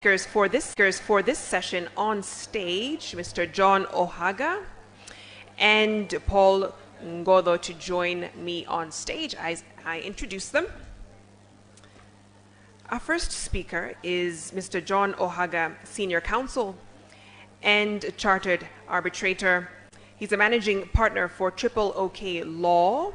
For this session on stage, Mr. John OHANGA and Paul Ngodo to join me on stage as I introduce them. Our first speaker is Mr. John OHANGA, Senior Counsel and Chartered Arbitrator. He's a Managing Partner for Triple OK Law,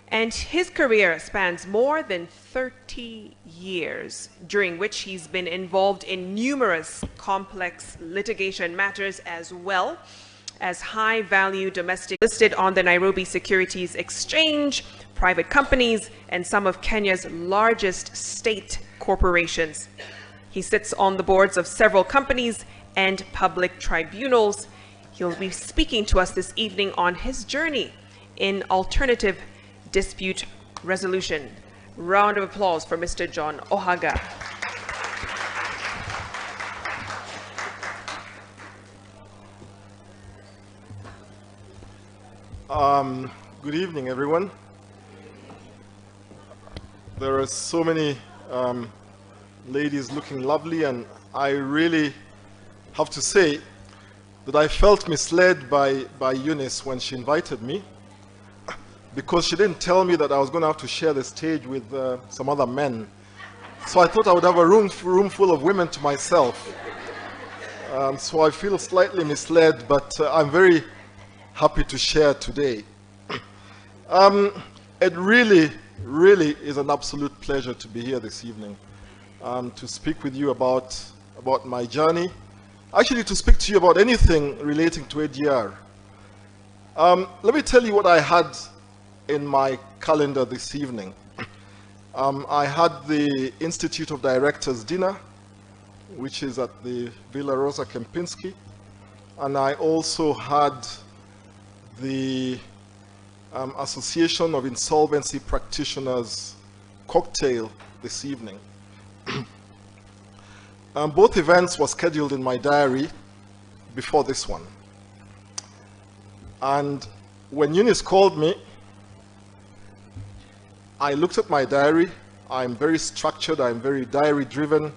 and his career spans more than 30 years, during which he's been involved in numerous complex litigation matters as well as high-value domestic listed on the Nairobi Securities Exchange, private companies, and some of Kenya's largest state corporations. He sits on the boards of several companies and public tribunals. He'll be speaking to us this evening on his journey in alternative dispute resolution. Round of applause for Mr. John OHANGA. Good evening, everyone. There are so many ladies looking lovely, and I really have to say that I felt misled by Eunice when she invited me, because she didn't tell me that I was going to have to share the stage with some other men. So I thought I would have a room full of women to myself. So I feel slightly misled, but I'm very happy to share today. It really is an absolute pleasure to be here this evening, to speak with you about my journey. Actually, to speak to you about anything relating to A.D.R. Let me tell you what I had in my calendar this evening. I had the Institute of Directors dinner, which is at the Villa Rosa Kempinski, and I also had the Association of Insolvency Practitioners cocktail this evening. Both events were scheduled in my diary before this one. And when Eunice called me, I looked at my diary. I'm very structured, I'm very diary driven.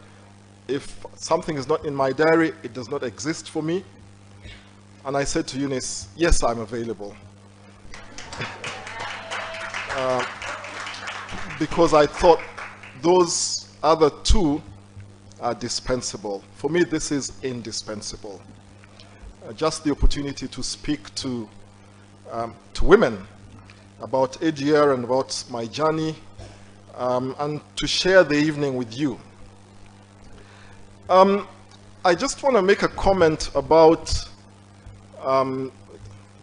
If something is not in my diary, it does not exist for me. And I said to Eunice, yes, I'm available. Because I thought those other two are dispensable. For me, this is indispensable. Just the opportunity to speak to women about A.D.R and about my journey, and to share the evening with you. I just want to make a comment about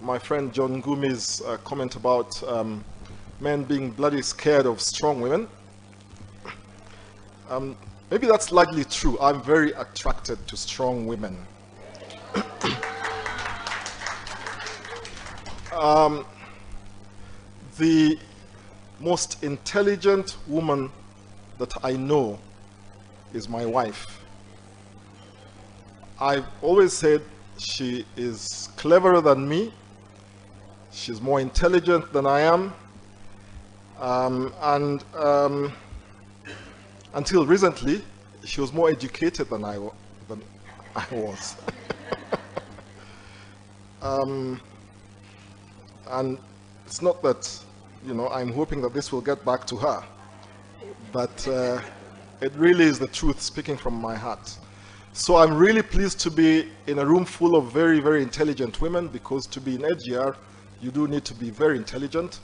my friend John Ngumi's comment about men being bloody scared of strong women. Maybe that's largely true. I'm very attracted to strong women. The most intelligent woman that I know is my wife. I've always said she is cleverer than me. She's more intelligent than I am. Until recently, she was more educated than I was. And it's not that, I'm hoping that this will get back to her, but it really is the truth speaking from my heart. So I'm really pleased to be in a room full of very, very intelligent women, because to be in A.D.R, you do need to be very intelligent,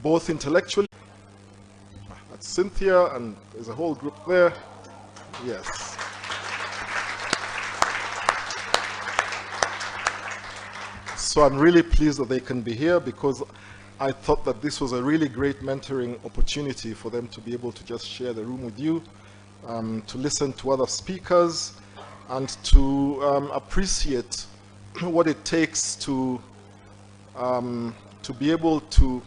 both intellectually. That's Cynthia, and there's a whole group there. Yes. So I'm really pleased that they can be here, because I thought that this was a really great mentoring opportunity for them to be able to just share the room with you, to listen to other speakers, and to appreciate what it takes to be able to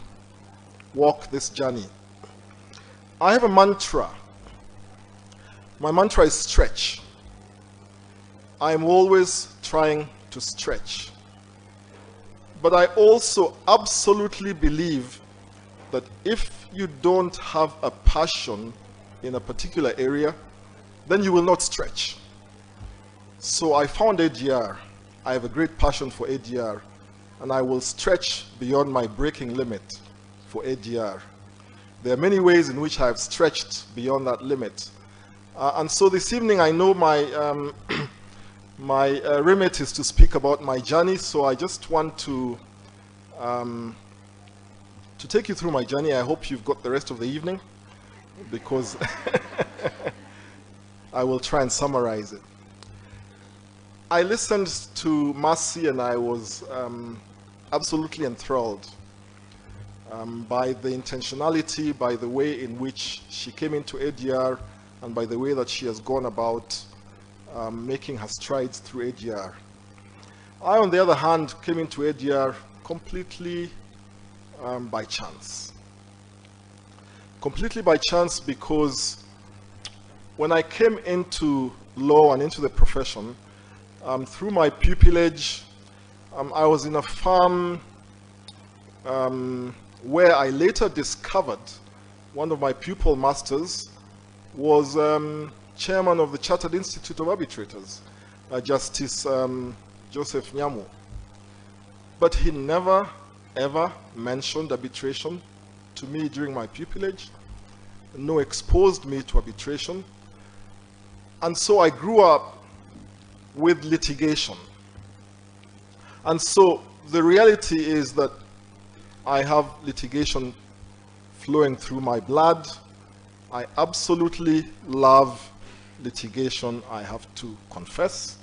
walk this journey. I have a mantra. My mantra is stretch. I'm always trying to stretch. But I also absolutely believe that if you don't have a passion in a particular area, then you will not stretch. So I found A.D.R. I have a great passion for A.D.R. and I will stretch beyond my breaking limit for A.D.R. There are many ways in which I have stretched beyond that limit. And so this evening I know my, my remit is to speak about my journey, so I just want to take you through my journey. I hope you've got the rest of the evening, because I will try and summarize it. I listened to Mercy and I was absolutely enthralled by the intentionality, by the way in which she came into A.D.R. and by the way that she has gone about making her strides through A.D.R. I, on the other hand, came into A.D.R. completely by chance. Completely by chance, because when I came into law and into the profession, through my pupillage, I was in a firm where I later discovered one of my pupil masters was chairman of the Chartered Institute of Arbitrators, Justice Joseph Nyamu. But he never, ever mentioned arbitration to me during my pupillage, no exposed me to arbitration. And so I grew up with litigation. And so the reality is that I have litigation flowing through my blood. I absolutely love litigation, I have to confess.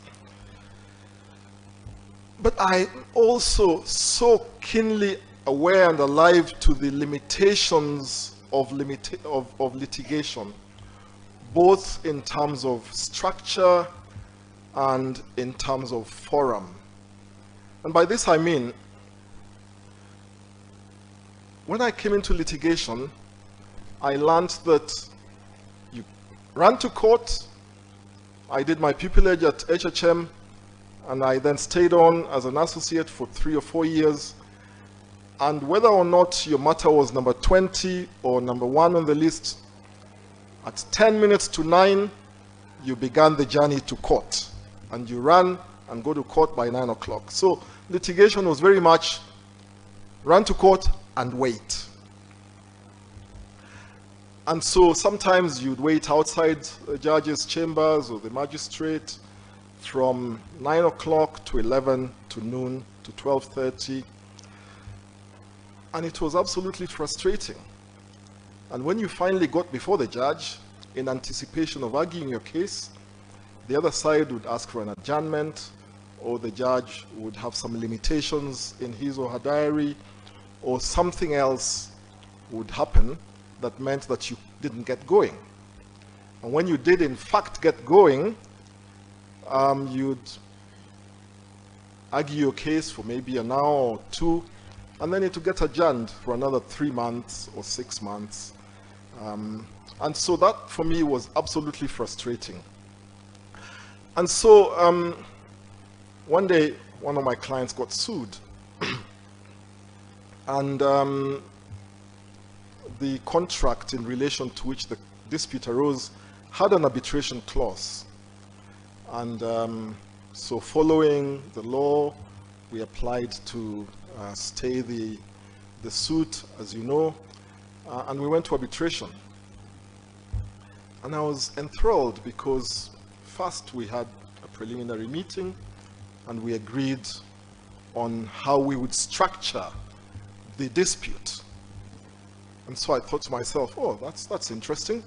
But I'm also so keenly aware and alive to the limitations of litigation, both in terms of structure and in terms of forum. And by this I mean, when I came into litigation, I learned that you ran to court. I did my pupillage at HHM, and I then stayed on as an associate for 3 or 4 years. And whether or not your matter was number 20 or number 1 on the list, at 10 minutes to 9, you began the journey to court. And you ran and go to court by 9 o'clock. So litigation was very much run to court and wait. And so sometimes you'd wait outside the judge's chambers or the magistrate from 9 o'clock to 11 to noon to 12:30. And it was absolutely frustrating. And when you finally got before the judge, in anticipation of arguing your case, the other side would ask for an adjournment, or the judge would have some limitations in his or her diary, or something else would happen that meant that you didn't get going. And when you did in fact get going, you'd argue your case for maybe an hour or 2, and then it would get adjourned for another 3 months or 6 months. And so that for me was absolutely frustrating. And so one day, one of my clients got sued. And the contract in relation to which the dispute arose had an arbitration clause. And so following the law, we applied to stay the suit, as you know, and we went to arbitration. And I was enthralled because first we had a preliminary meeting and we agreed on how we would structure the dispute. And so I thought to myself, oh, that's interesting.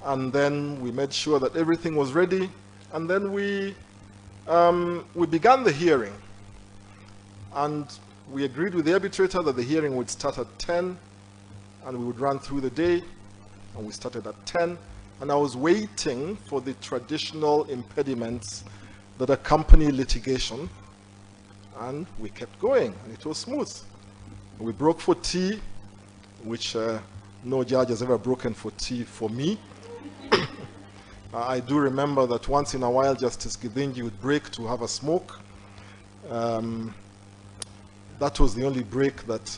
And then we made sure that everything was ready, and then we began the hearing. And we agreed with the arbitrator that the hearing would start at 10, and we would run through the day, and we started at 10. And I was waiting for the traditional impediments that accompany litigation, and we kept going, and it was smooth. We broke for tea, which no judge has ever broken for tea for me. I do remember that once in a while Justice Githinji would break to have a smoke. That was the only break that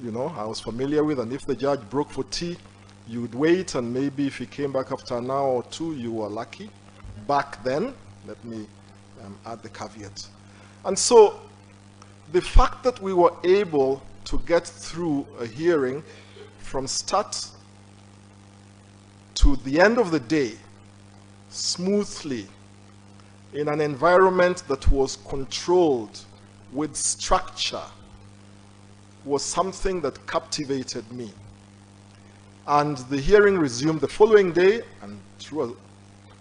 you know, I was familiar with, and if the judge broke for tea, You would wait, and maybe if you came back after an hour or two, you were lucky. Back then, let me add the caveat. And so, the fact that we were able to get through a hearing from start to the end of the day smoothly in an environment that was controlled with structure was something that captivated me. And the hearing resumed the following day, and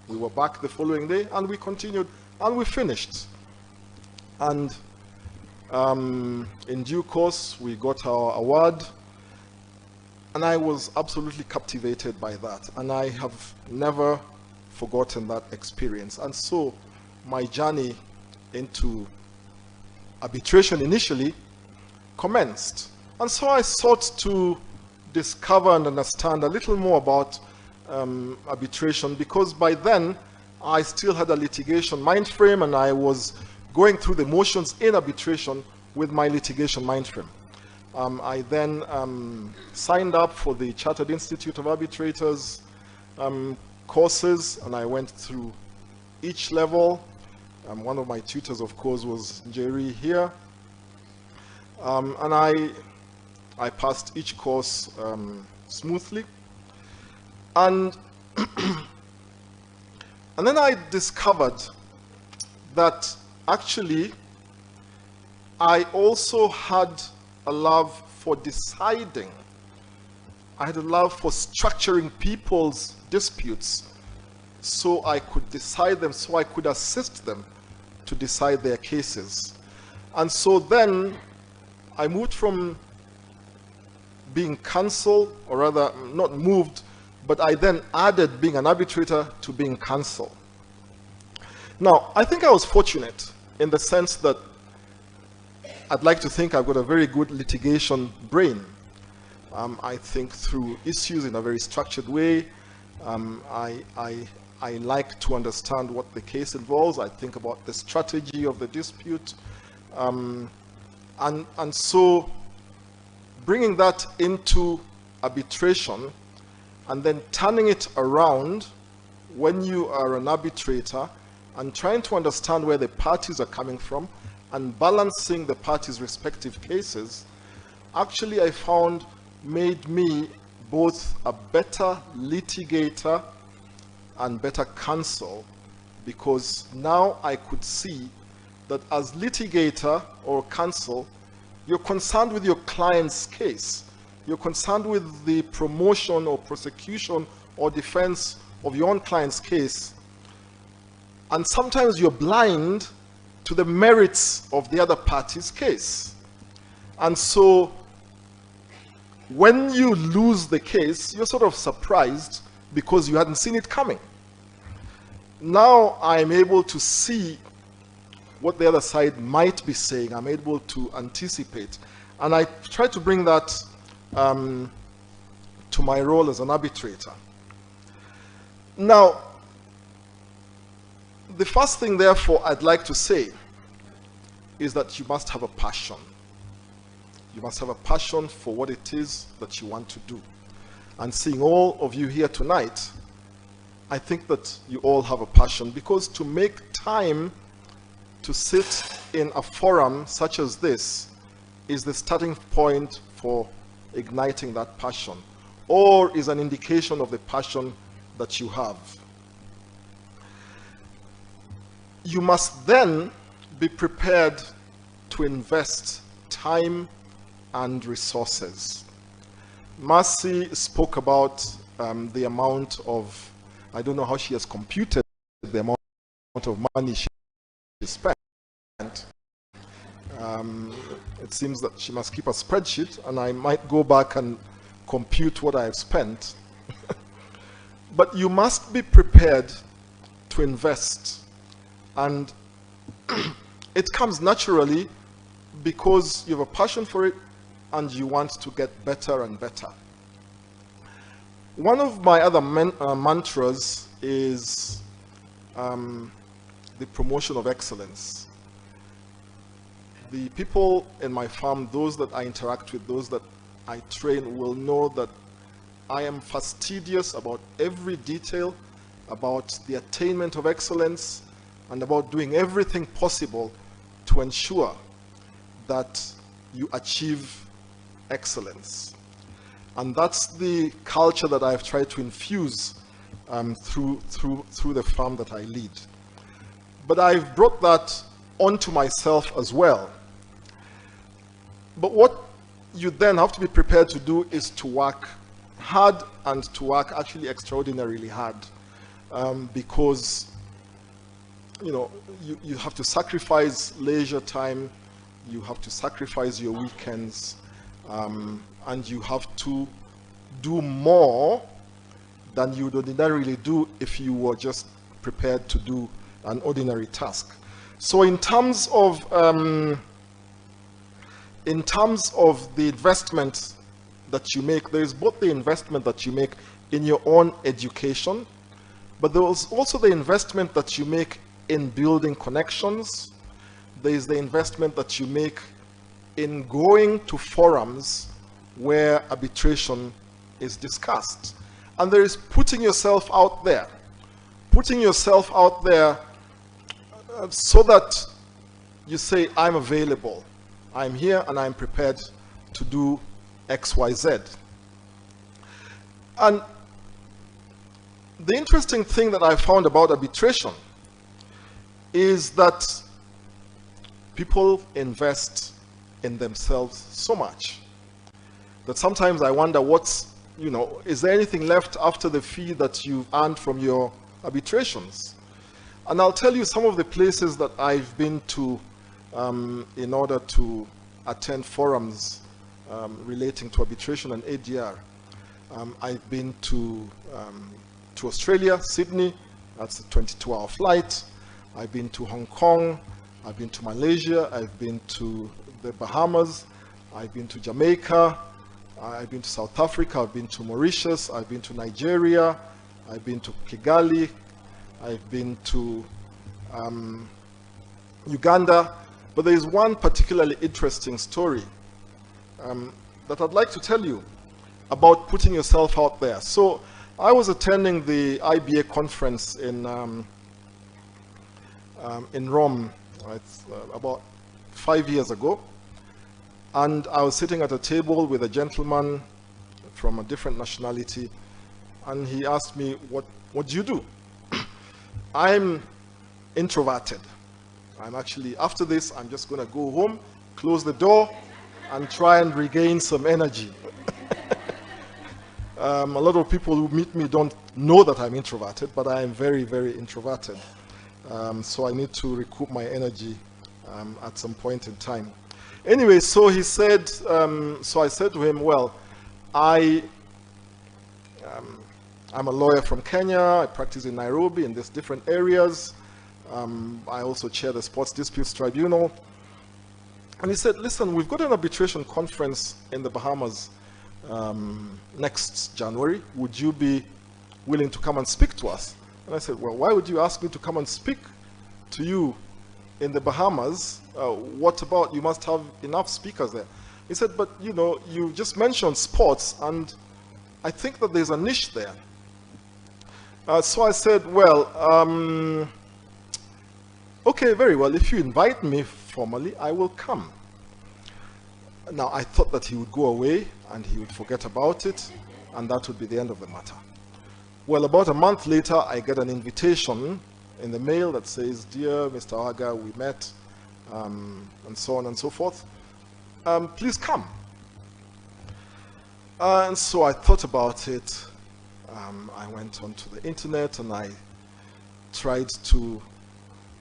we were back the following day, and we continued, and we finished. And in due course, we got our award, and I was absolutely captivated by that, and I have never forgotten that experience. And so my journey into arbitration initially commenced. And so I sought to discover and understand a little more about arbitration, because by then I still had a litigation mind frame, and I was going through the motions in arbitration with my litigation mind frame. I then signed up for the Chartered Institute of Arbitrators courses, and I went through each level. One of my tutors, of course, was Jerry here. And I passed each course smoothly. And, and then I discovered that actually I also had a love for deciding. I had a love for structuring people's disputes so I could decide them, so I could assist them to decide their cases. And so then I moved from being counsel, or rather not moved, but I then added being an arbitrator to being counsel. Now, I think I was fortunate in the sense that I'd like to think I've got a very good litigation brain. I think through issues in a very structured way. I like to understand what the case involves. I think about the strategy of the dispute. And so bringing that into arbitration and then turning it around when you are an arbitrator and trying to understand where the parties are coming from and balancing the parties' respective cases, actually I found made me both a better litigator and better counsel, because now I could see that as litigator or counsel, you're concerned with your client's case. You're concerned with the promotion or prosecution or defense of your own client's case. And sometimes you're blind to the merits of the other party's case. And so when you lose the case, you're sort of surprised because you hadn't seen it coming. Now I'm able to see what the other side might be saying. I'm able to anticipate. And I try to bring that to my role as an arbitrator. Now, the first thing, therefore, I'd like to say is that you must have a passion. You must have a passion for what it is that you want to do. And seeing all of you here tonight, I think that you all have a passion, because to make time to sit in a forum such as this is the starting point for igniting that passion, or is an indication of the passion that you have. You must then be prepared to invest time and resources. Mercy spoke about the amount of, I don't know how she has computed the amount of money she spent. It seems that she must keep a spreadsheet, and I might go back and compute what I have spent. But you must be prepared to invest. And it comes naturally because you have a passion for it and you want to get better and better. One of my other mantras is the promotion of excellence. The people in my firm, those that I interact with, those that I train, will know that I am fastidious about every detail, about the attainment of excellence, and about doing everything possible to ensure that you achieve excellence. And that's the culture that I've tried to infuse through the firm that I lead. But I've brought that onto myself as well. But what you then have to be prepared to do is to work hard, and to work actually extraordinarily hard, because you have to sacrifice leisure time, you have to sacrifice your weekends, and you have to do more than you would ordinarily do if you were just prepared to do an ordinary task. So in terms of the investment that you make, there is both the investment that you make in your own education, but there is also the investment that you make in building connections. There is the investment that you make in going to forums where arbitration is discussed. And there is putting yourself out there. Putting yourself out there so that you say, I'm available, I'm here, and I'm prepared to do X, Y, Z. And the interesting thing that I found about arbitration is that people invest in themselves so much that sometimes I wonder is there anything left after the fee that you've earned from your arbitrations? And I'll tell you some of the places that I've been to in order to attend forums relating to arbitration and ADR. I've been to Australia, Sydney, that's a 22-hour flight. I've been to Hong Kong, I've been to Malaysia, I've been to the Bahamas, I've been to Jamaica, I've been to South Africa, I've been to Mauritius, I've been to Nigeria, I've been to Kigali, I've been to Uganda. But there is one particularly interesting story that I'd like to tell you about putting yourself out there. So I was attending the IBA conference in Rome about 5 years ago, and I was sitting at a table with a gentleman from a different nationality, and he asked me, what do you do? I'm introverted. I'm actually, after this, I'm just going to go home, close the door, and try and regain some energy. A lot of people who meet me don't know that I'm introverted, but I am very, very introverted. So I need to recoup my energy at some point in time. Anyway, so he said, so I said to him, well, I'm a lawyer from Kenya, I practice in Nairobi in these different areas. I also chair the Sports Disputes Tribunal. And he said, listen, we've got an arbitration conference in the Bahamas next January. Would you be willing to come and speak to us? And I said, well, why would you ask me to come and speak to you in the Bahamas? What about, you must have enough speakers there. He said, but you just mentioned sports, and I think that there's a niche there. So I said, well, okay, very well. If you invite me formally, I will come. Now, I thought that he would go away and he would forget about it, and that would be the end of the matter. Well, about a month later, I get an invitation in the mail that says, dear Mr. Ohaga, we met, and so on and so forth. Please come. And so I thought about it. I went onto the internet and I tried to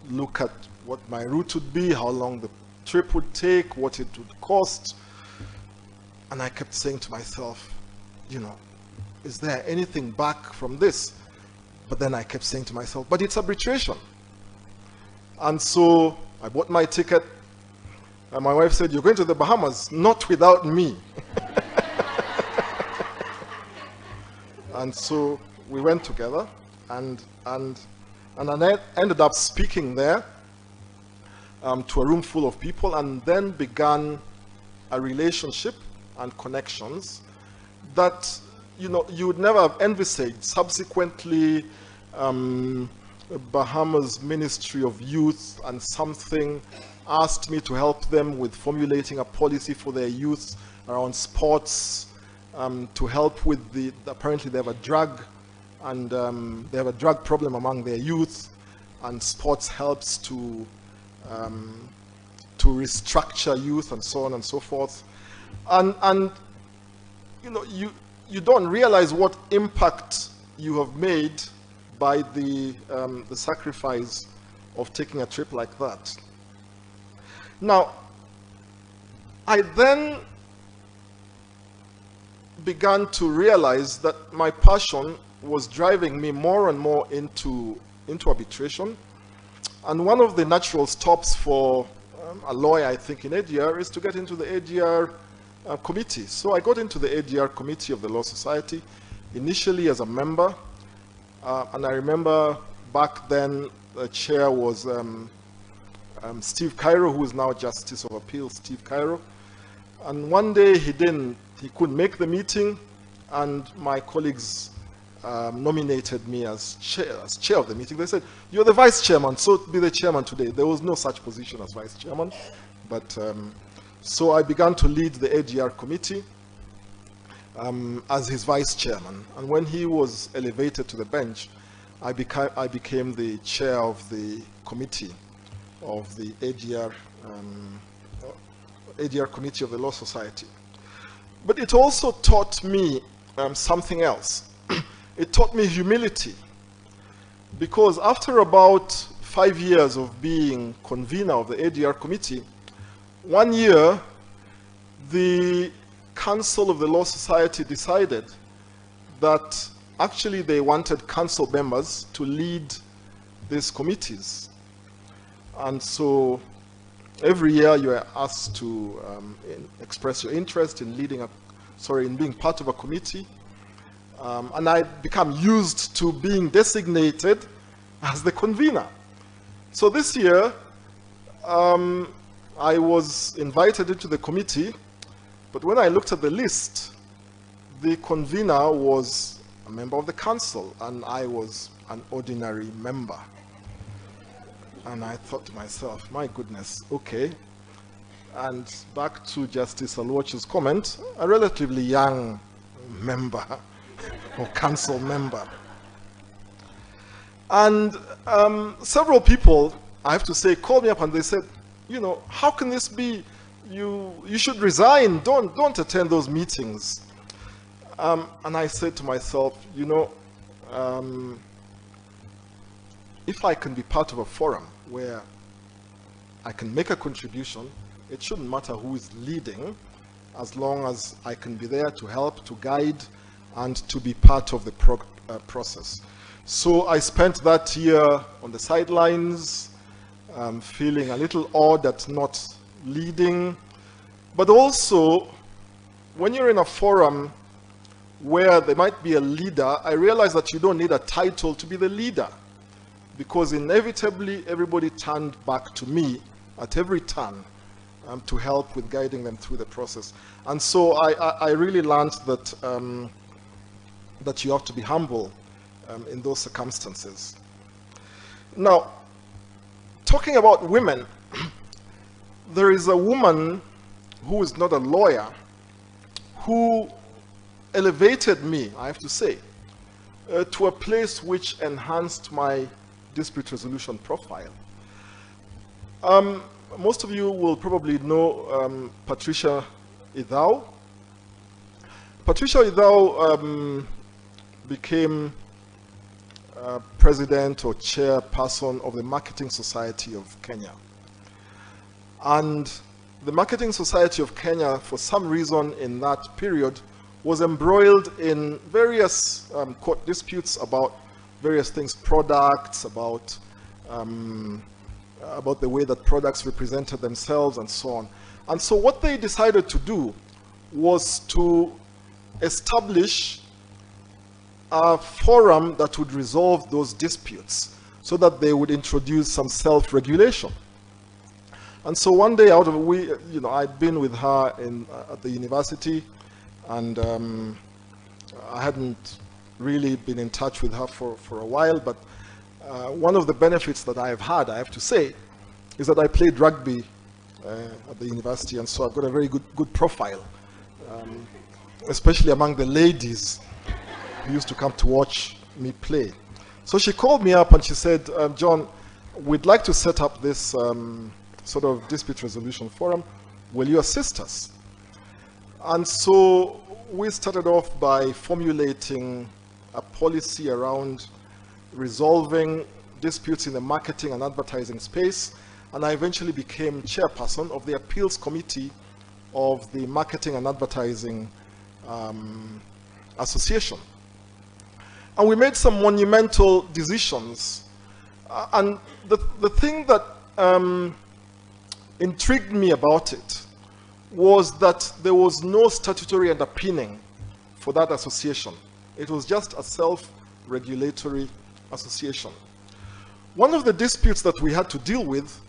look at what my route would be, how long the trip would take, what it would cost. And I kept saying to myself, is there anything back from this? But then I kept saying to myself, but it's arbitration. And so I bought my ticket, and my wife said, you're going to the Bahamas, not without me. And so we went together, and I ended up speaking there to a room full of people, and then began a relationship and connections that you know, you would never have envisaged. Subsequently, Bahamas Ministry of Youth and something asked me to help them with formulating a policy for their youth around sports, to help with apparently they have a drug, and they have a drug problem among their youth, and sports helps to restructure youth and so on and so forth. And you know, you don't realize what impact you have made by the sacrifice of taking a trip like that. Now, I then began to realize that my passion was driving me more and more into arbitration. And one of the natural stops for a lawyer, I think, in ADR is to get into the ADR committee. So I got into the ADR committee of the Law Society, initially as a member. And I remember back then the chair was Steve Cairo, who is now Justice of Appeal, Steve Cairo. And one day he couldn't make the meeting, and my colleagues nominated me as chair of the meeting. They said, "You're the vice chairman, so be the chairman today." There was no such position as vice chairman. But so I began to lead the ADR committee as his vice chairman. And when he was elevated to the bench, I became the chair of the committee of the ADR committee of the Law Society. But it also taught me something else. It taught me humility, because after about 5 years of being convener of the ADR committee, one year the Council of the Law Society decided that actually they wanted council members to lead these committees. And so every year you are asked to express your interest in in being part of a committee. And I become used to being designated as the convener. So this year, I was invited into the committee, but when I looked at the list, the convener was a member of the council, and I was an ordinary member. And I thought to myself, my goodness, okay. And back to Justice Aluoch's comment, a relatively young member or council member. And several people, I have to say, called me up and they said, you know, how can this be? You should resign. Don't attend those meetings. And I said to myself, you know, if I can be part of a forum where I can make a contribution, it shouldn't matter who is leading, as long as I can be there to help, to guide, and to be part of the process. So I spent that year on the sidelines, feeling a little odd at not leading. But also, when you're in a forum where there might be a leader, I realized that you don't need a title to be the leader, because inevitably everybody turned back to me at every turn to help with guiding them through the process. And so I really learned that that you have to be humble in those circumstances. Now, talking about women, there is a woman who is not a lawyer who elevated me, I have to say, to a place which enhanced my dispute resolution profile. Most of you will probably know Patricia Idao. Patricia Idao became president or chairperson of the Marketing Society of Kenya. And the Marketing Society of Kenya, for some reason in that period, was embroiled in various court disputes about various things, products, about the way that products represented themselves and so on. And so what they decided to do was to establish a forum that would resolve those disputes, so that they would introduce some self-regulation. And so one day I'd been with her at the university, and I hadn't really been in touch with her for a while, but one of the benefits that I have had, I have to say, is that I played rugby at the university, and so I've got a very good profile, especially among the ladies who used to come to watch me play. So she called me up and she said, John, we'd like to set up this sort of dispute resolution forum. Will you assist us? And so we started off by formulating a policy around resolving disputes in the marketing and advertising space, and I eventually became chairperson of the appeals committee of the Marketing and Advertising Association. And we made some monumental decisions. And the thing that intrigued me about it was that there was no statutory underpinning for that association. It was just a self-regulatory association. One of the disputes that we had to deal with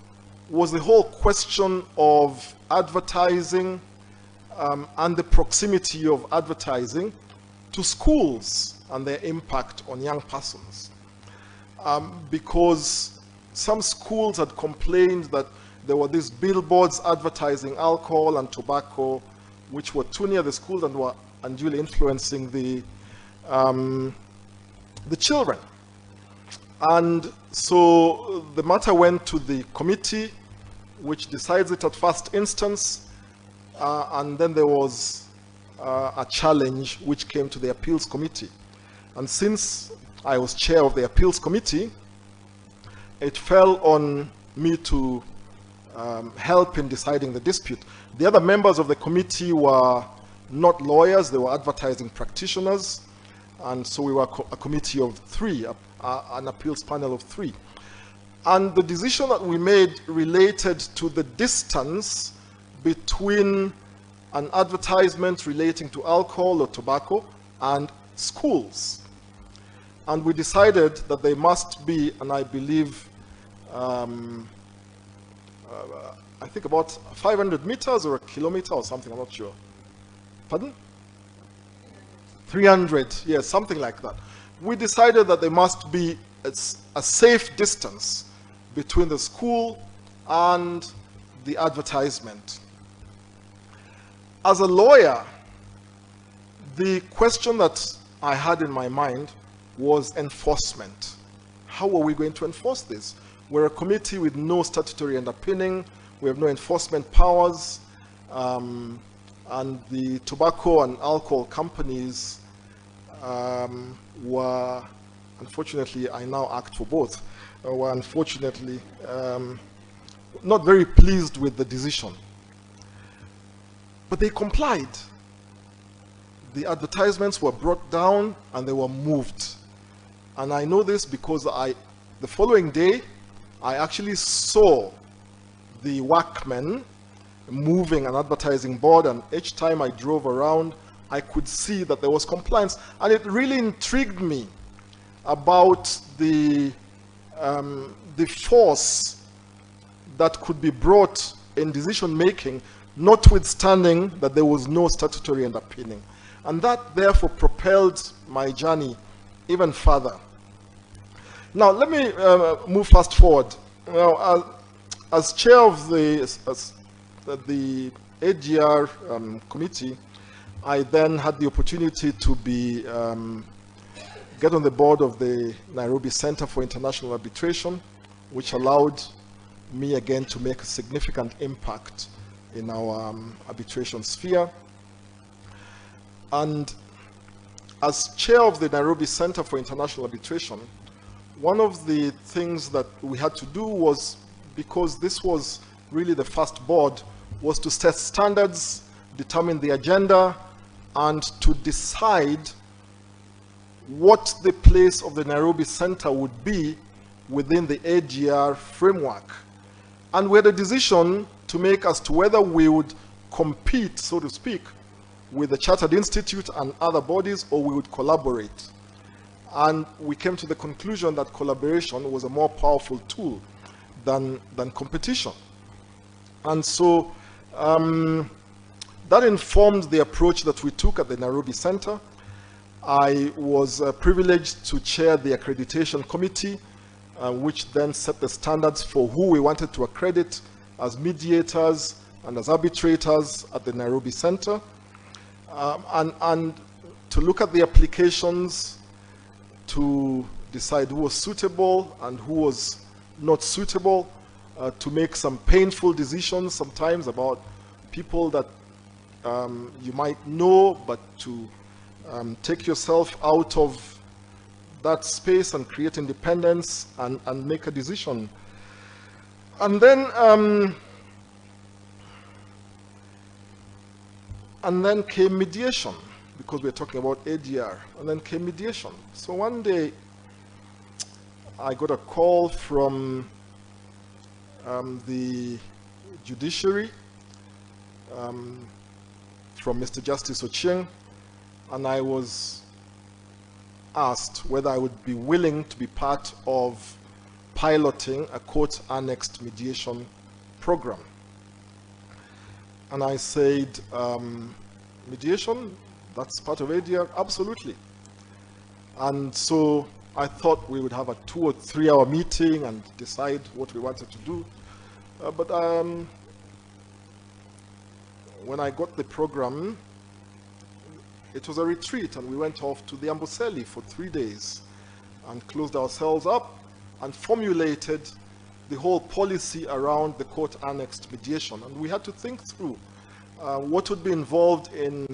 was the whole question of advertising and the proximity of advertising to schools and their impact on young persons. Because some schools had complained that there were these billboards advertising alcohol and tobacco, which were too near the schools and were unduly influencing the children. And so the matter went to the committee, which decides it at first instance, and then there was a challenge which came to the appeals committee. And since I was chair of the appeals committee, it fell on me to help in deciding the dispute. The other members of the committee were not lawyers, they were advertising practitioners, and so we were a committee of three, an appeals panel of three. And the decision that we made related to the distance between an advertisement relating to alcohol or tobacco and schools. And we decided that they must be, and I believe, I think about 500 meters or a kilometer or something, I'm not sure. Pardon? 300, yes, something like that. We decided that there must be a safe distance between the school and the advertisement. As a lawyer, the question that I had in my mind was enforcement. How are we going to enforce this? We're a committee with no statutory underpinning, we have no enforcement powers, and the tobacco and alcohol companies were, unfortunately, I now act for both, were unfortunately not very pleased with the decision. But they complied. The advertisements were brought down and they were moved. And I know this because the following day, I actually saw the workmen moving an advertising board, and each time I drove around, I could see that there was compliance. And it really intrigued me about the force that could be brought in decision making, notwithstanding that there was no statutory underpinning. And that therefore propelled my journey even further. Now let me move fast forward. Now, as chair of the A.D.R committee, I then had the opportunity to get on the board of the Nairobi Center for International Arbitration, which allowed me again to make a significant impact in our arbitration sphere. And as chair of the Nairobi Center for International Arbitration, one of the things that we had to do was, because this was really the first board, was to set standards, determine the agenda, and to decide what the place of the Nairobi Center would be within the A.D.R framework. And we had a decision to make as to whether we would compete, so to speak, with the Chartered Institute and other bodies, or we would collaborate. And we came to the conclusion that collaboration was a more powerful tool than competition. And so that informed the approach that we took at the Nairobi Center. I was privileged to chair the accreditation committee, which then set the standards for who we wanted to accredit as mediators and as arbitrators at the Nairobi Center, and to look at the applications to decide who was suitable and who was not suitable, to make some painful decisions sometimes about people that you might know, but to take yourself out of that space and create independence and make a decision. And then came mediation, because we're talking about ADR, and then came mediation. So one day, I got a call from the judiciary, from Mr. Justice Ochieng, and I was asked whether I would be willing to be part of piloting a court-annexed mediation program. And I said, mediation, that's part of ADR? Absolutely. And so I thought we would have a 2 or 3 hour meeting and decide what we wanted to do. But when I got the program, it was a retreat, and we went off to the Amboseli for 3 days and closed ourselves up and formulated the whole policy around the court-annexed mediation. And we had to think through what would be involved in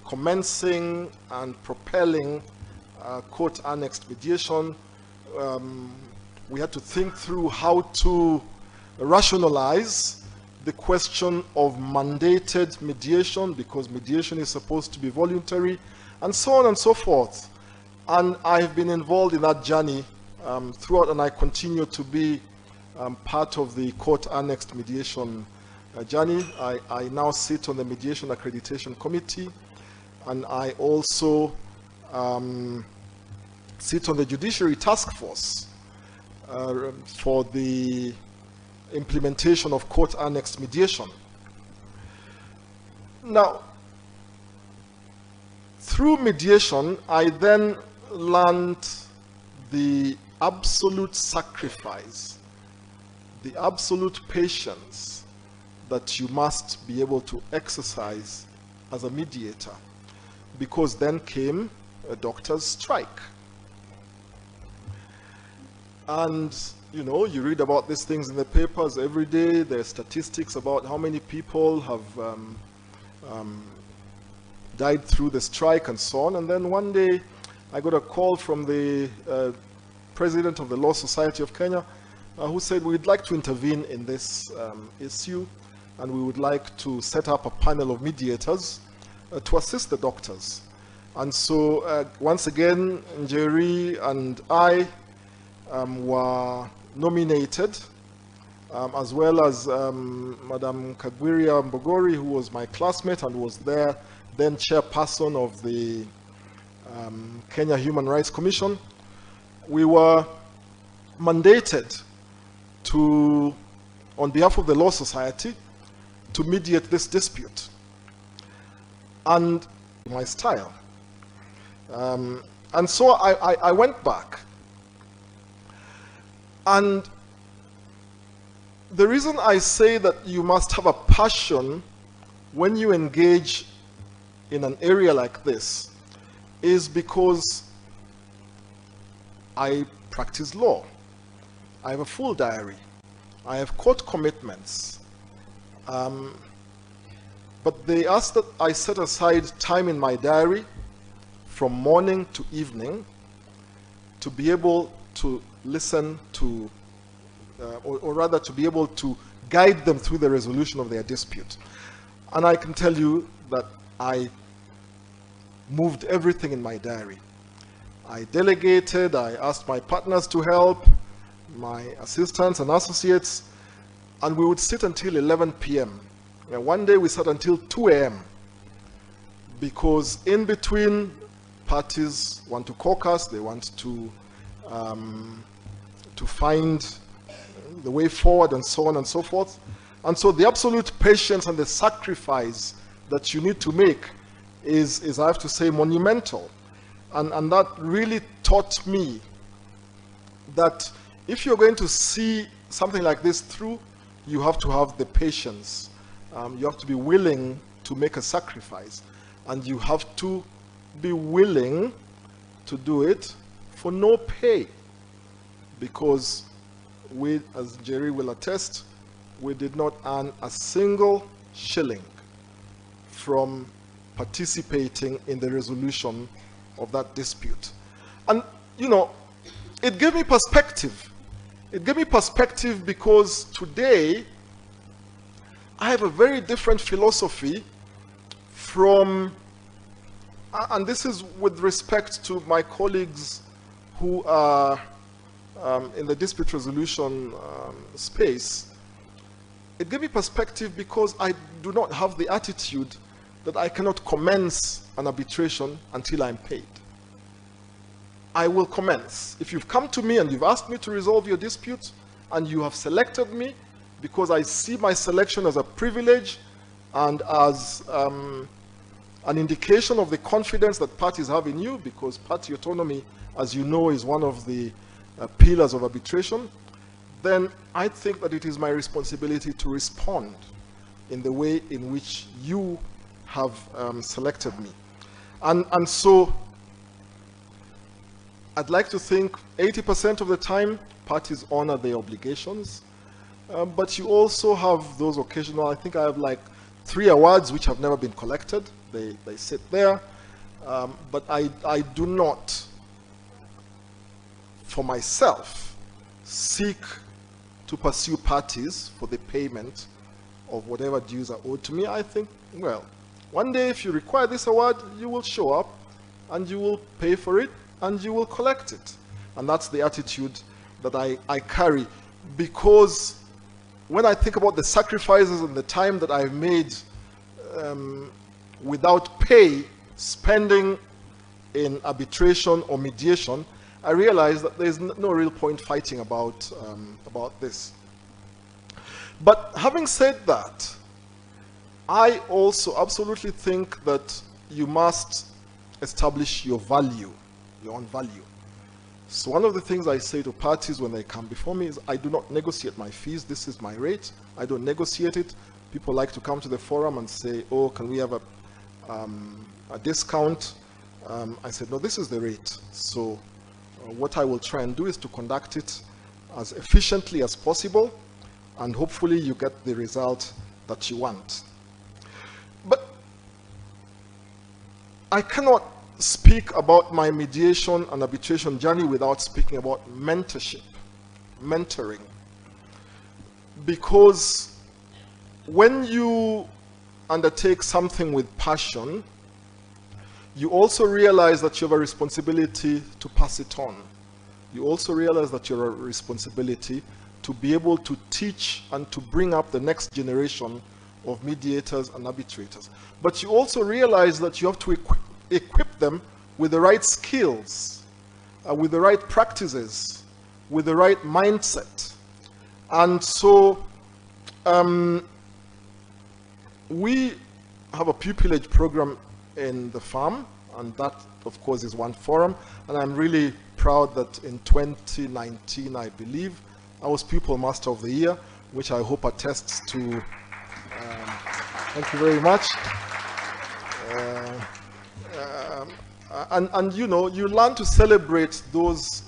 commencing and propelling court-annexed mediation. We had to think through how to rationalize the question of mandated mediation, because mediation is supposed to be voluntary, and so on and so forth. And I've been involved in that journey throughout, and I continue to be part of the court-annexed mediation journey. I now sit on the Mediation Accreditation Committee, and I also sit on the Judiciary Task Force for the implementation of court-annexed mediation. Now, through mediation, I then learned the absolute sacrifice, the absolute patience that you must be able to exercise as a mediator, because then came a doctor's strike. And you know, you read about these things in the papers every day. There are statistics about how many people have died through the strike and so on. And then one day, I got a call from the president of the Law Society of Kenya, who said, we'd like to intervene in this issue, and we would like to set up a panel of mediators to assist the doctors. And so, once again, Njeri and I were nominated, as well as Madam Kagwiria Mbogori, who was my classmate and was there then chairperson of the Kenya Human Rights Commission. We were mandated to, on behalf of the Law Society, to mediate this dispute. And my style. And so I went back. And the reason I say that you must have a passion when you engage in an area like this is because I practice law. I have a full diary. I have court commitments. But they ask that I set aside time in my diary from morning to evening to be able to listen to, or rather to be able to guide them through the resolution of their dispute. And I can tell you that I moved everything in my diary. I delegated, I asked my partners to help, my assistants and associates, and we would sit until 11 p.m. And one day we sat until 2 a.m. because in between, parties want to caucus, they want to find the way forward and so on and so forth. And so the absolute patience and the sacrifice that you need to make is I have to say, monumental. And that really taught me that if you're going to see something like this through, you have to have the patience. You have to be willing to make a sacrifice. And you have to be willing to do it for no pay. Because we, as Jerry will attest, we did not earn a single shilling from participating in the resolution of that dispute. And, you know, it gave me perspective. It gave me perspective because today I have a very different philosophy from, and this is with respect to my colleagues who are in the dispute resolution space. It gave me perspective because I do not have the attitude that I cannot commence an arbitration until I'm paid. I will commence. If you've come to me and you've asked me to resolve your dispute, and you have selected me, because I see my selection as a privilege and as an indication of the confidence that parties have in you, because party autonomy, as you know, is one of the pillars of arbitration, then I think that it is my responsibility to respond in the way in which you have selected me. And so I'd like to think 80% of the time parties honor their obligations, but you also have those occasional, I think I have like 3 awards which have never been collected. They sit there, but I do not, for myself, seek to pursue parties for the payment of whatever dues are owed to me. I think, well, one day if you require this award, you will show up and you will pay for it and you will collect it. And that's the attitude that I carry, because when I think about the sacrifices and the time that I've made without pay, spending in arbitration or mediation, I realize that there's no real point fighting about this. But having said that, I also absolutely think that you must establish your value, your own value. So one of the things I say to parties when they come before me is I do not negotiate my fees. This is my rate. I don't negotiate it. People like to come to the forum and say, oh, can we have a discount? I said, no, this is the rate. So what I will try and do is to conduct it as efficiently as possible, and hopefully you get the result that you want. But I cannot speak about my mediation and arbitration journey without speaking about mentorship, mentoring. Because when you undertake something with passion, you also realize that you have a responsibility to pass it on. You also realize that you have a responsibility to be able to teach and to bring up the next generation of mediators and arbitrators. But you also realize that you have to equip them with the right skills, with the right practices, with the right mindset. And so we have a pupillage program in the farm, and that of course is one forum, and I'm really proud that in 2019, I believe, I was Pupil Master of the Year, which I hope attests to, thank you very much. And you know, you learn to celebrate those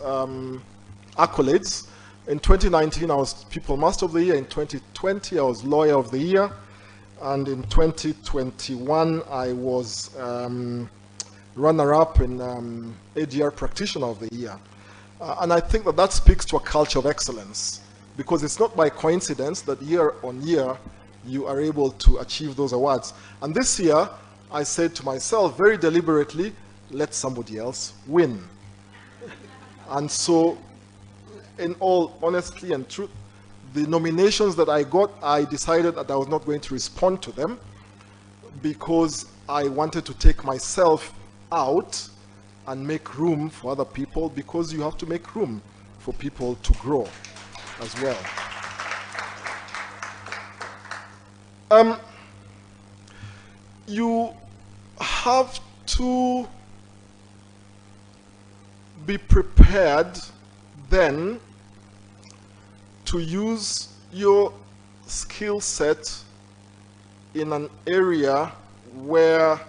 accolades. In 2019, I was Pupil Master of the Year. In 2020, I was Lawyer of the Year. And in 2021, I was runner-up in A.D.R Practitioner of the Year. And I think that that speaks to a culture of excellence, because it's not by coincidence that year on year you are able to achieve those awards. And this year, I said to myself very deliberately, let somebody else win. And so, in all honesty and truth, the nominations that I got, I decided that I was not going to respond to them, because I wanted to take myself out and make room for other people, because you have to make room for people to grow as well. You have to be prepared then to use your skill set in an area where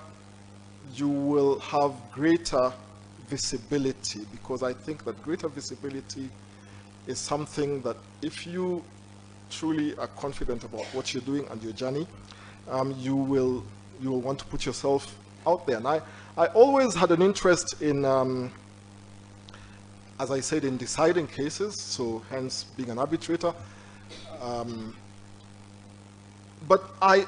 you will have greater visibility, because I think that greater visibility is something that if you truly are confident about what you're doing and your journey, you will want to put yourself out there. And I always had an interest in, as I said, in deciding cases, so hence being an arbitrator. But I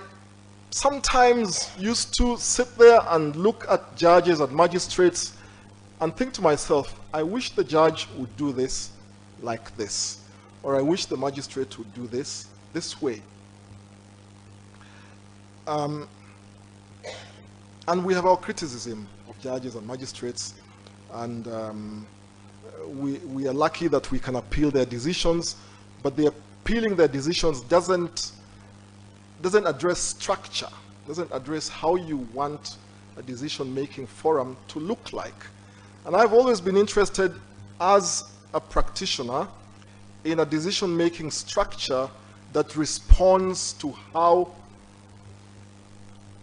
sometimes used to sit there and look at judges and magistrates and think to myself, I wish the judge would do this like this, or I wish the magistrate would do this way. And we have our criticism of judges and magistrates, and we are lucky that we can appeal their decisions, but the appealing their decisions doesn't address structure, doesn't address how you want a decision-making forum to look like. And I've always been interested as a practitioner in a decision-making structure that responds to how,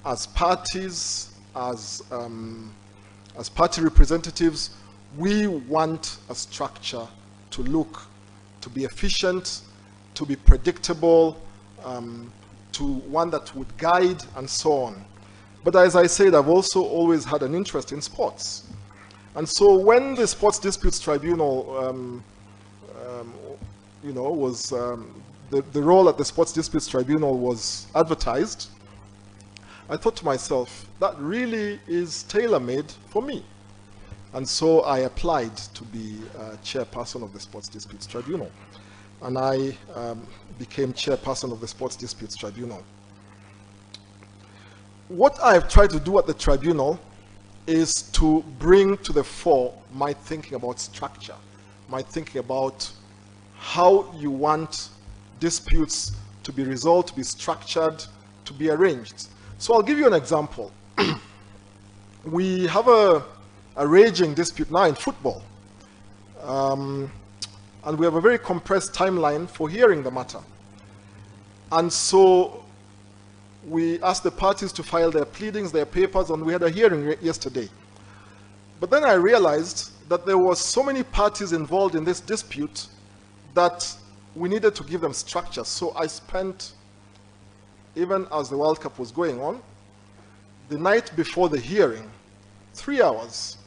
as parties, as party representatives, we want a structure to look, to be efficient, to be predictable, to one that would guide, and so on. But as I said, I've also always had an interest in sports. And so when the Sports Disputes Tribunal, was the role at the Sports Disputes Tribunal was advertised, I thought to myself, that really is tailor-made for me. And so I applied to be chairperson of the Sports Disputes Tribunal. And I became chairperson of the Sports Disputes Tribunal. What I've tried to do at the tribunal is to bring to the fore my thinking about structure, my thinking about how you want disputes to be resolved, to be structured, to be arranged. So I'll give you an example. We have a raging dispute now in football. And we have a very compressed timeline for hearing the matter. And so we asked the parties to file their pleadings, their papers, and we had a hearing yesterday. But then I realized that there were so many parties involved in this dispute that we needed to give them structure. So I spent, even as the World Cup was going on, the night before the hearing, 3 hours,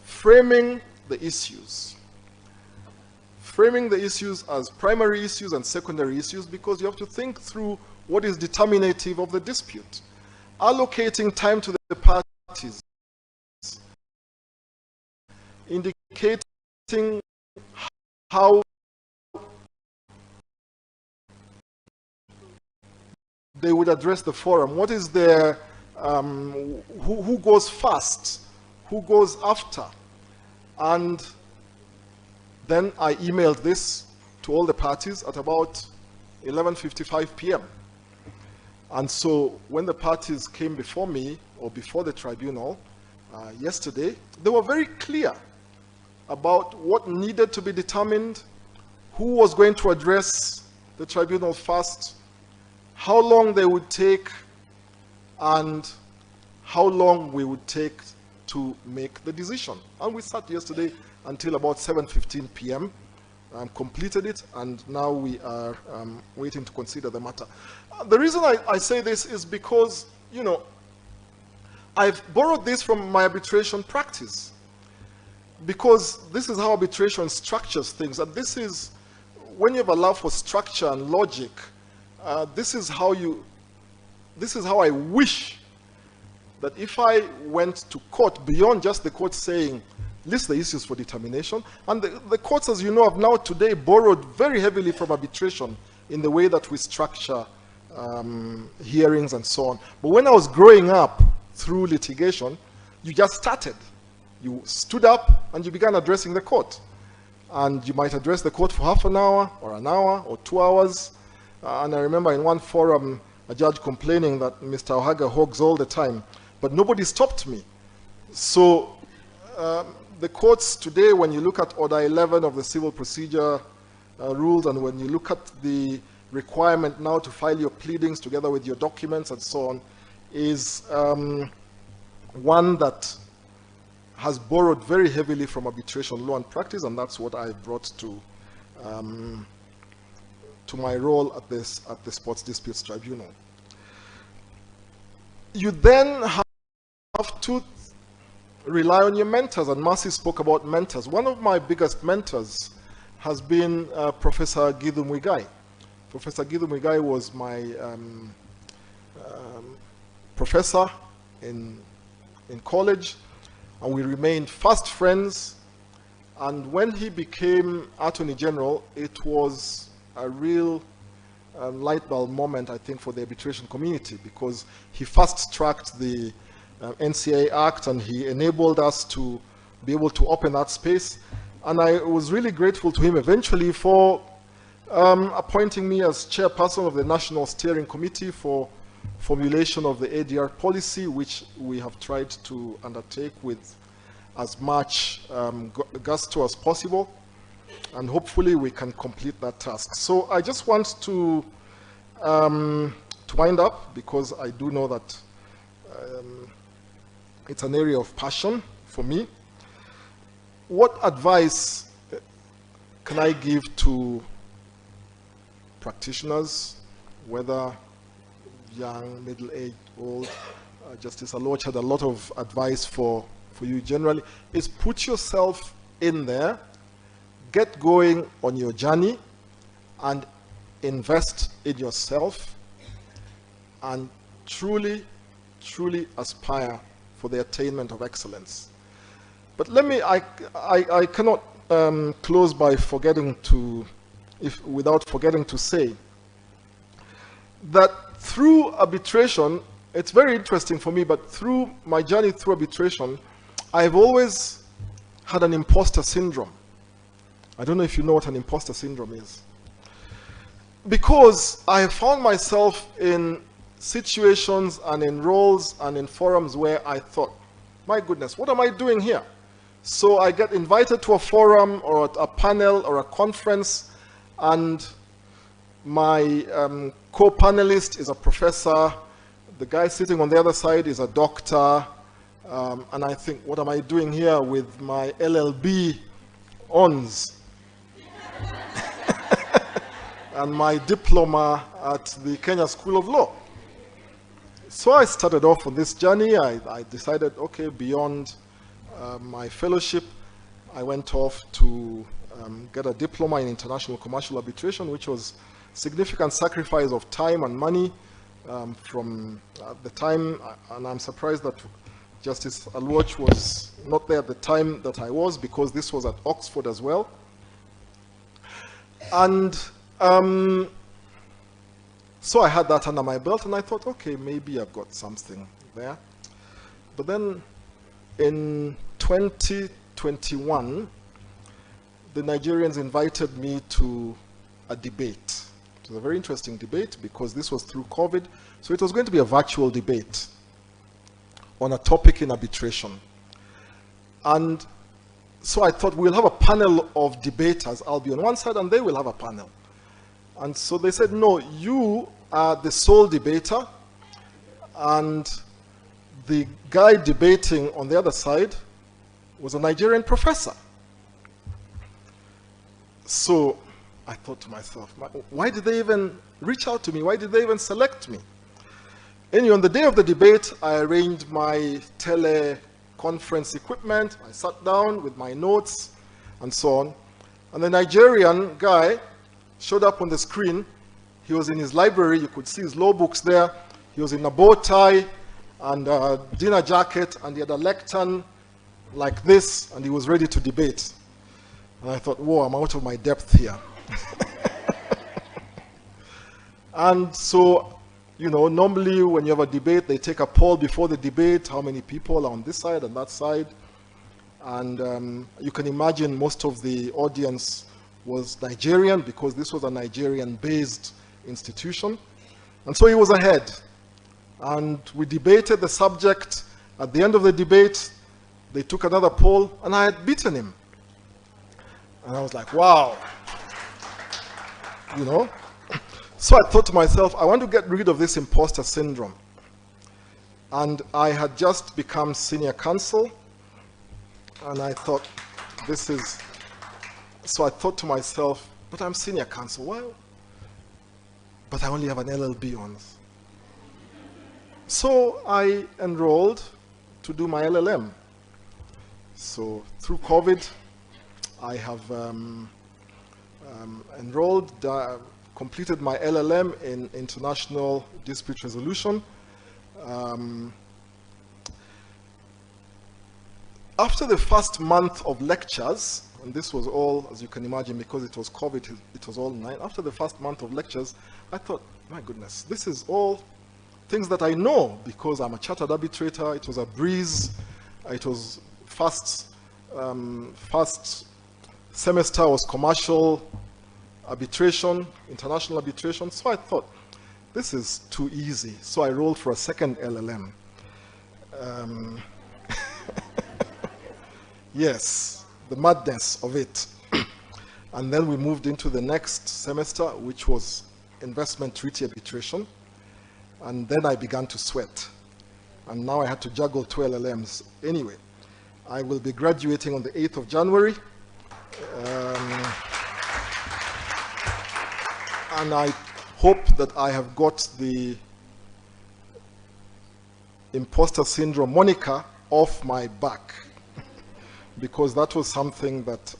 framing the issues. Framing the issues as primary issues and secondary issues, because you have to think through what is determinative of the dispute. Allocating time to the parties, indicating how they would address the forum. What is their, who goes first, who goes after. And then I emailed this to all the parties at about 11:55 p.m. And so when the parties came before me, or before the tribunal yesterday, they were very clear about what needed to be determined, who was going to address the tribunal first, how long they would take, and how long we would take to make the decision. And we sat yesterday until about 7:15 p.m., completed it, and now we are waiting to consider the matter. The reason I say this is because, you know, I've borrowed this from my arbitration practice, because this is how arbitration structures things, and this is, when you have allowed for structure and logic, this is how I wish that if I went to court, beyond just the court saying, list the issues for determination, and the courts, as you know, have now today borrowed very heavily from arbitration in the way that we structure hearings and so on. But when I was growing up through litigation, you just started. You stood up and you began addressing the court. And you might address the court for half an hour or 2 hours. And I remember in one forum, a judge complaining that Mr. OHANGA hogs all the time. but nobody stopped me. So the courts today, when you look at Order 11 of the Civil Procedure Rules, and when you look at the requirement now to file your pleadings together with your documents and so on, is one that has borrowed very heavily from arbitration law and practice, and that's what I brought to my role at the Sports Disputes Tribunal. You then have to rely on your mentors, and Marcy spoke about mentors. One of my biggest mentors has been Professor Githu Muigai. Professor Githu Muigai was my professor in college, and we remained fast friends. And when he became Attorney General, it was a real light bulb moment, I think, for the arbitration community, because he fast-tracked the NCA Act, and he enabled us to be able to open that space. And I was really grateful to him eventually for appointing me as chairperson of the National Steering Committee for formulation of the ADR policy, which we have tried to undertake with as much gusto as possible, and hopefully we can complete that task. So I just want to wind up, because I do know that it's an area of passion for me. What advice can I give to practitioners, whether young, middle-aged, old? Justice Aloch had a lot of advice for you generally, is put yourself in there, get going on your journey, and invest in yourself, and truly, truly aspire for the attainment of excellence. But I cannot close by without forgetting to say that through arbitration, it's very interesting for me, but through my journey through arbitration, I've always had an imposter syndrome. I don't know if you know what an imposter syndrome is. Because I have found myself in situations and in roles and in forums where I thought, my goodness, what am I doing here? So I get invited to a forum or a panel or a conference, and my co-panelist is a professor, the guy sitting on the other side is a doctor, and I think, what am I doing here with my LLB ons and my diploma at the Kenya School of Law? So I started off on this journey. I decided, okay, beyond my fellowship, I went off to get a diploma in international commercial arbitration, which was significant sacrifice of time and money from the time, and I'm surprised that Justice Aloch was not there at the time that I was, because this was at Oxford as well. And so I had that under my belt, and I thought, okay, maybe I've got something there. But then in 2021, the Nigerians invited me to a debate. It was a very interesting debate, because this was through COVID, so it was going to be a virtual debate on a topic in arbitration. And so I thought, we'll have a panel of debaters. I'll be on one side and they will have a panel. And so they said, no, you are the sole debater, and the guy debating on the other side was a Nigerian professor. So I thought to myself, why did they even reach out to me? Why did they even select me? Anyway, on the day of the debate, I arranged my teleconference equipment. I sat down with my notes and so on. And the Nigerian guy showed up on the screen. He was in his library. You could see his law books there. He was in a bow tie and a dinner jacket, and he had a lectern like this, and he was ready to debate. And I thought, whoa, I'm out of my depth here. And so, you know, normally when you have a debate, they take a poll before the debate, how many people are on this side and that side. And you can imagine most of the audience was Nigerian, because this was a Nigerian-based institution. And so he was ahead. And we debated the subject, At the end of the debate, they took another poll, and I had beaten him. And I was like, wow. You know? So I thought to myself, I want to get rid of this imposter syndrome. And I had just become senior counsel, and I thought, this is... So I thought to myself, but I'm senior counsel, well, but I only have an LLB on. So I enrolled to do my LLM. So through COVID, I have enrolled, completed my LLM in international dispute resolution. After the first month of lectures, and this was all, as you can imagine, because it was COVID, it was all online. After the first month of lectures, I thought, my goodness, this is all things that I know because I'm a chartered arbitrator. It was a breeze. It was first semester was commercial arbitration, international arbitration. So I thought, this is too easy. So I rolled for a second LLM. Yes, the madness of it. And then we moved into the next semester, which was investment treaty arbitration. And then I began to sweat. And now I had to juggle 2 LLMs. Anyway, I will be graduating on the 8th of January. And I hope that I have got the imposter syndrome moniker off my back, because that was something that,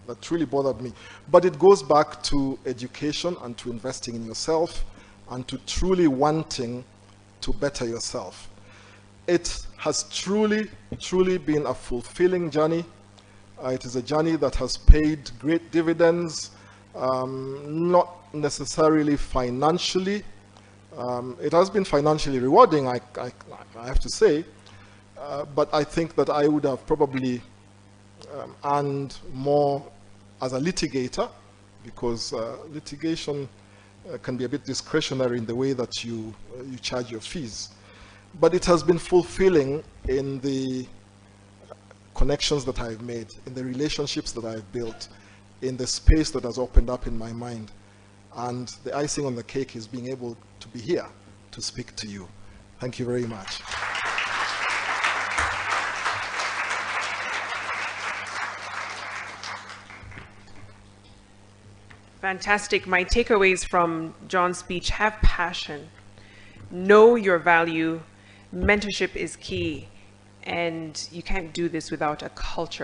that really bothered me. But it goes back to education and to investing in yourself and to truly wanting to better yourself. It has truly, truly been a fulfilling journey. It is a journey that has paid great dividends, not necessarily financially. It has been financially rewarding, I have to say, but I think that I would have probably earned more as a litigator, because litigation can be a bit discretionary in the way that you charge your fees. But it has been fulfilling in the connections that I've made, in the relationships that I've built, in the space that has opened up in my mind. And the icing on the cake is being able to be here to speak to you. Thank you very much. Fantastic. My takeaways from John's speech: have passion, know your value, mentorship is key, and you can't do this without a culture